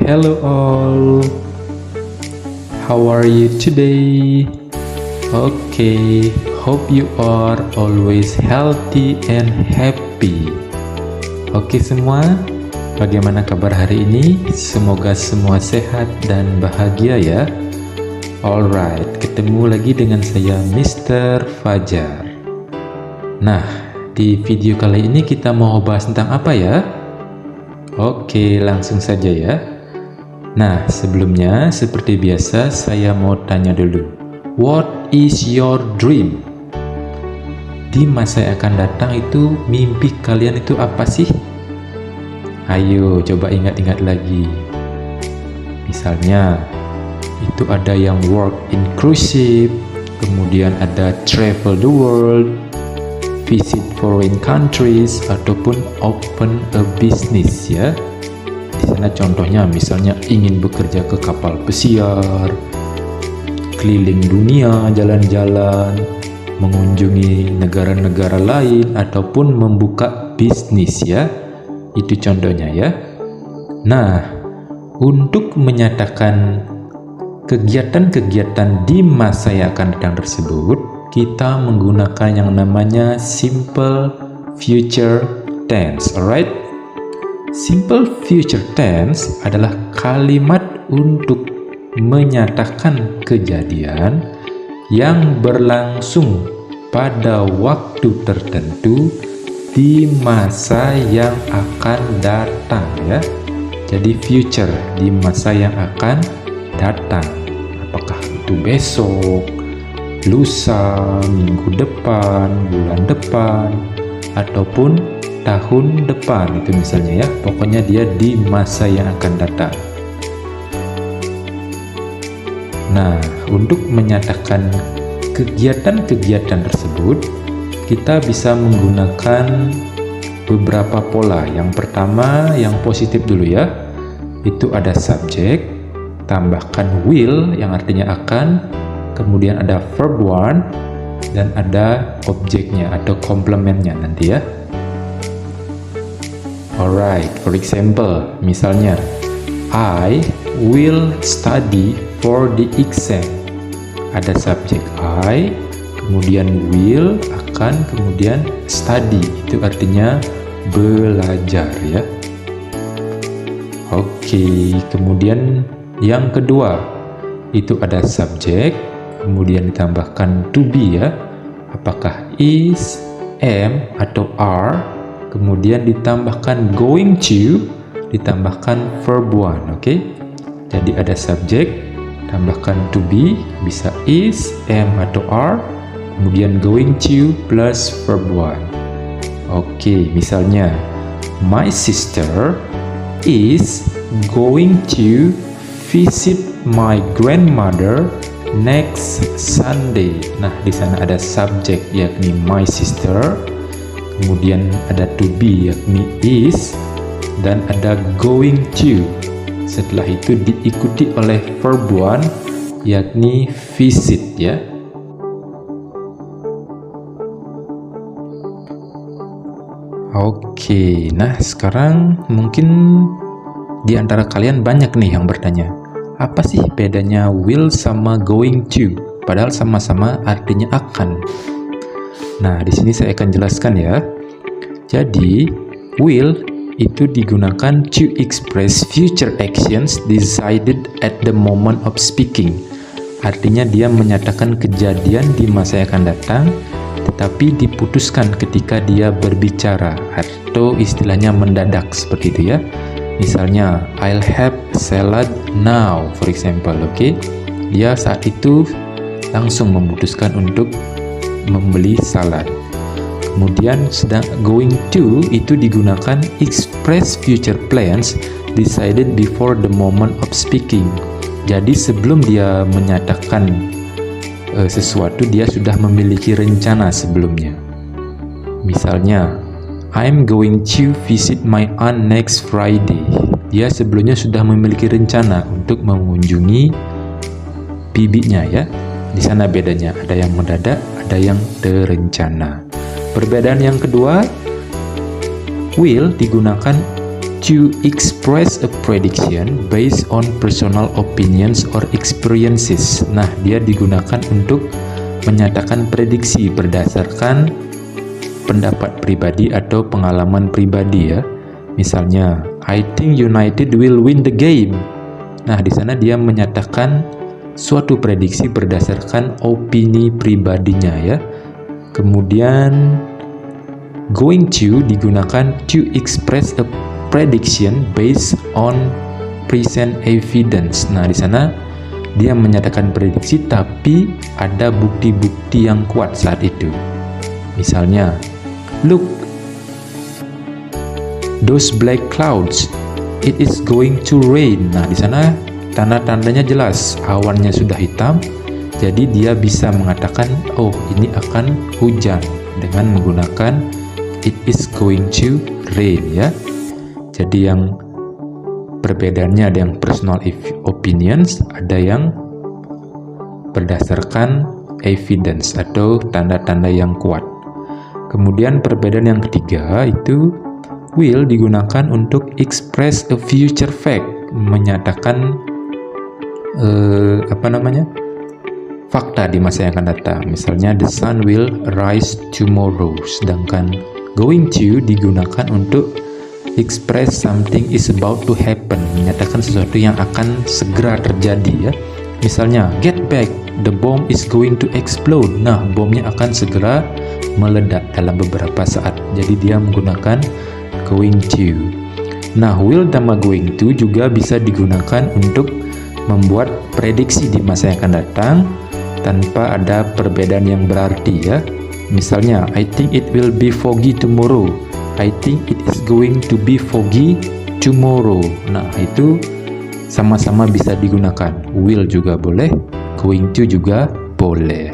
Hello all, how are you today? Okay, hope you are always healthy and happy. Oke semua, bagaimana kabar hari ini? Semoga semua sehat dan bahagia ya. Alright, ketemu lagi dengan saya Mr. Fajar. Nah, di video kali ini kita mau bahas tentang apa ya? Oke, langsung saja ya. Nah, sebelumnya seperti biasa saya mau tanya dulu. What is your dream? Di masa yang akan datang itu mimpi kalian itu apa sih? Ayo coba ingat-ingat lagi. Misalnya itu ada yang work inclusive, kemudian ada travel the world, visit foreign countries, ataupun open a business ya. Di sana contohnya misalnya ingin bekerja ke kapal pesiar, keliling dunia, jalan-jalan, mengunjungi negara-negara lain, ataupun membuka bisnis ya. Itu contohnya ya. Nah, untuk menyatakan kegiatan-kegiatan di masa yang akan datang tersebut, kita menggunakan yang namanya simple future tense. Alright? Simple future tense adalah kalimat untuk menyatakan kejadian yang berlangsung pada waktu tertentu di masa yang akan datang ya. Jadi future di masa yang akan datang. Apakah itu besok, lusa, minggu depan, bulan depan, ataupun tahun depan, itu misalnya ya. Pokoknya dia di masa yang akan datang. Nah, untuk menyatakan kegiatan-kegiatan tersebut, kita bisa menggunakan beberapa pola. Yang pertama, yang positif dulu ya. Itu ada subjek, tambahkan will yang artinya akan, kemudian ada verb one, dan ada objeknya atau komplementnya nanti ya. Alright, for example, misalnya I will study for the exam. Ada subjek I, kemudian will, akan, kemudian study. Itu artinya belajar ya. Oke, kemudian yang kedua itu ada subjek, kemudian ditambahkan to be ya. Apakah is, am, atau are, kemudian ditambahkan going to, ditambahkan verb one. Oke, jadi ada subjek, tambahkan to be, bisa is, am, atau are, kemudian going to plus verb one. Oke, misalnya my sister is going to visit my grandmother next Sunday. Nah, di sana ada subjek yakni my sister, kemudian ada to be yakni is, dan ada going to. Setelah itu diikuti oleh verb one yakni visit ya. Oke, nah sekarang mungkin di antara kalian banyak nih yang bertanya, apa sih bedanya will sama going to? Padahal sama-sama artinya akan. Nah, di sini saya akan jelaskan ya. Jadi, will itu digunakan to express future actions decided at the moment of speaking. Artinya dia menyatakan kejadian di masa yang akan datang, tetapi diputuskan ketika dia berbicara, atau istilahnya mendadak seperti itu ya. Misalnya, I'll have salad now, for example. Oke, dia saat itu langsung memutuskan untuk membeli salad. Kemudian sedang going to itu digunakan express future plans decided before the moment of speaking. Jadi sebelum dia menyatakan sesuatu, dia sudah memiliki rencana sebelumnya. Misalnya, I'm going to visit my aunt next Friday. Dia sebelumnya sudah memiliki rencana untuk mengunjungi bibinya ya. Di sana bedanya, ada yang mendadak, ada yang terencana. Perbedaan yang kedua, will digunakan to express a prediction based on personal opinions or experiences. Nah, dia digunakan untuk menyatakan prediksi berdasarkan pendapat pribadi atau pengalaman pribadi ya. Misalnya, I think United will win the game. Nah, di sana dia menyatakan suatu prediksi berdasarkan opini pribadinya ya. Kemudian going to digunakan to express a prediction based on present evidence. Nah, di sana dia menyatakan prediksi tapi ada bukti-bukti yang kuat saat itu. Misalnya, look, those black clouds, it is going to rain. Nah, di sana tanda-tandanya jelas, awannya sudah hitam, jadi dia bisa mengatakan, oh ini akan hujan dengan menggunakan it is going to rain ya. Jadi yang perbedaannya ada yang personal opinions, ada yang berdasarkan evidence atau tanda-tanda yang kuat. Kemudian perbedaan yang ketiga itu will digunakan untuk express a future fact, menyatakan fakta di masa yang akan datang. Misalnya the sun will rise tomorrow, sedangkan going to digunakan untuk express something is about to happen, menyatakan sesuatu yang akan segera terjadi ya. Misalnya get back, the bomb is going to explode. Nah, bomnya akan segera meledak dalam beberapa saat. Jadi dia menggunakan going to. Nah, will sama going to juga bisa digunakan untuk membuat prediksi di masa yang akan datang tanpa ada perbedaan yang berarti ya. Misalnya, I think it will be foggy tomorrow. I think it is going to be foggy tomorrow. Nah, itu sama-sama bisa digunakan. Will juga boleh, going to juga boleh.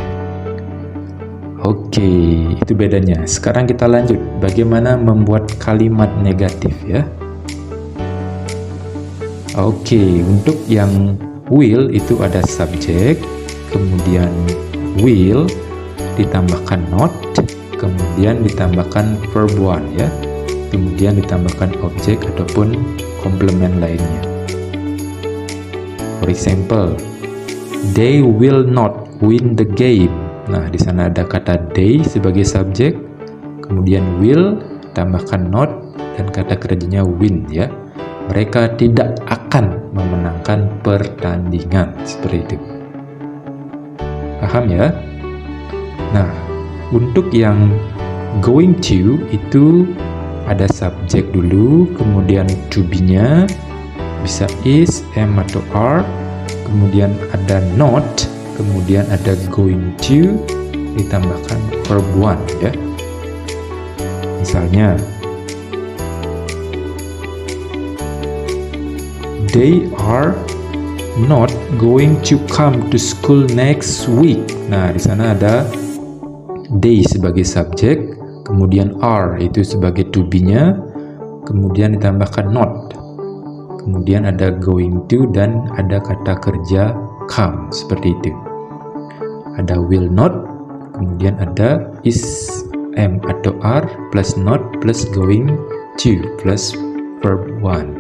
Oke, itu bedanya. Sekarang kita lanjut. Bagaimana membuat kalimat negatif ya? Oke, untuk yang will itu ada subjek, kemudian will ditambahkan not, kemudian ditambahkan verb one ya, kemudian ditambahkan objek ataupun komplement lainnya. For example, they will not win the game. Nah, di sana ada kata they sebagai subjek, kemudian will tambahkan not dan kata kerjanya win ya. Mereka tidak akan memenangkan pertandingan, seperti itu. Paham ya? Nah, untuk yang going to itu ada subjek dulu, kemudian to be-nya bisa is, am atau are, kemudian ada not, kemudian ada going to ditambahkan verb one ya. Misalnya, they are not going to come to school next week. Nah, di sana ada they sebagai subjek, kemudian are itu sebagai to be-nya, kemudian ditambahkan not. Kemudian ada going to dan ada kata kerja come, seperti itu. Ada will not, kemudian ada is, am atau are plus not plus going to plus verb one.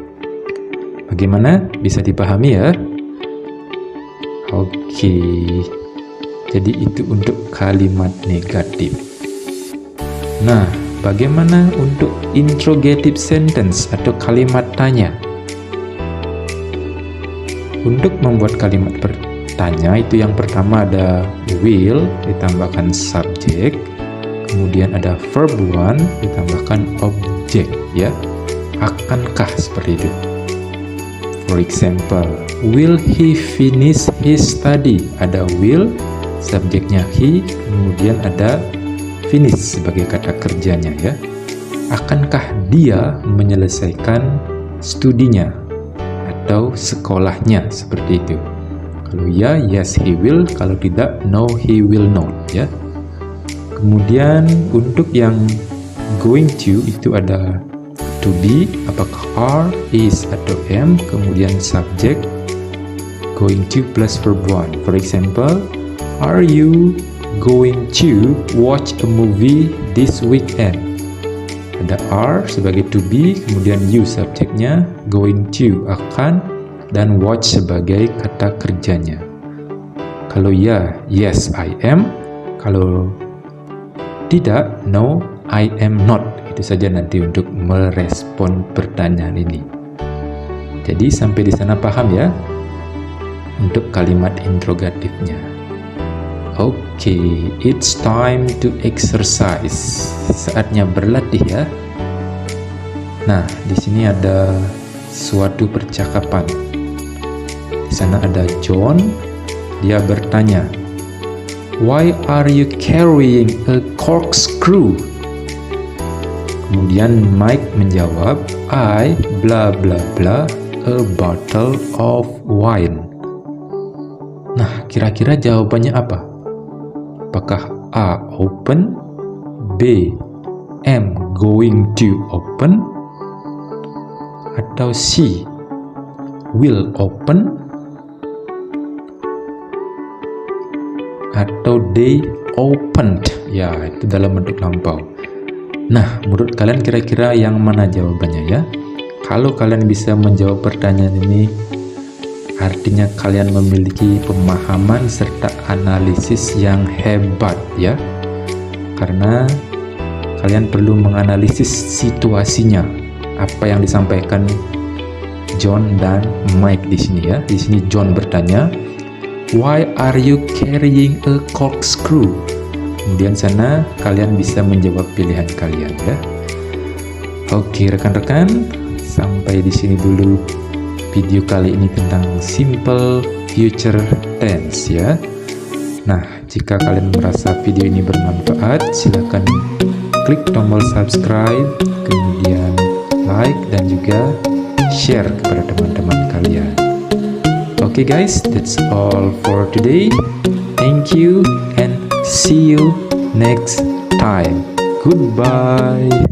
Bagaimana? Bisa dipahami ya? Oke. Jadi itu untuk kalimat negatif. Nah, bagaimana untuk interrogative sentence atau kalimat tanya? Untuk membuat kalimat bertanya itu yang pertama ada will ditambahkan subjek, kemudian ada verb one ditambahkan objek ya. Akankah, seperti itu. For example, will he finish his study? Ada will, subjeknya he, kemudian ada finish sebagai kata kerjanya ya. Akankah dia menyelesaikan studinya atau sekolahnya, seperti itu. Kalau ya, yes he will. Kalau tidak, no he will not ya. Kemudian untuk yang going to itu ada to be, apakah are, is atau am, kemudian subjek going to plus verb one. For example, are you going to watch a movie this weekend? Ada are sebagai to be, kemudian you subjeknya, going to akan, dan watch sebagai kata kerjanya. Kalau ya, yes I am. Kalau tidak, no I am not. Itu saja nanti untuk merespon pertanyaan ini. Jadi sampai di sana paham ya untuk kalimat interrogatifnya. Oke, it's time to exercise. Saatnya berlatih ya. Nah, di sini ada suatu percakapan. Di sana ada John, dia bertanya, "Why are you carrying a corkscrew?" Kemudian Mike menjawab, "I bla bla bla a bottle of wine." Nah, kira-kira jawabannya apa? Apakah A. Open, B. Am going to open, atau C. Will open, atau D. Opened? Ya, itu dalam bentuk lampau. Nah, menurut kalian kira-kira yang mana jawabannya ya? Kalau kalian bisa menjawab pertanyaan ini, artinya kalian memiliki pemahaman serta analisis yang hebat ya. Karena kalian perlu menganalisis situasinya, apa yang disampaikan John dan Mike di sini ya. Di sini John bertanya, "Why are you carrying a corkscrew?" Kemudian sana kalian bisa menjawab pilihan kalian ya. Oke rekan-rekan, sampai di sini dulu video kali ini tentang simple future tense ya. Nah, jika kalian merasa video ini bermanfaat, silakan klik tombol subscribe, kemudian like dan juga share kepada teman-teman kalian. Okay guys, that's all for today. Thank you and see you next time. Goodbye.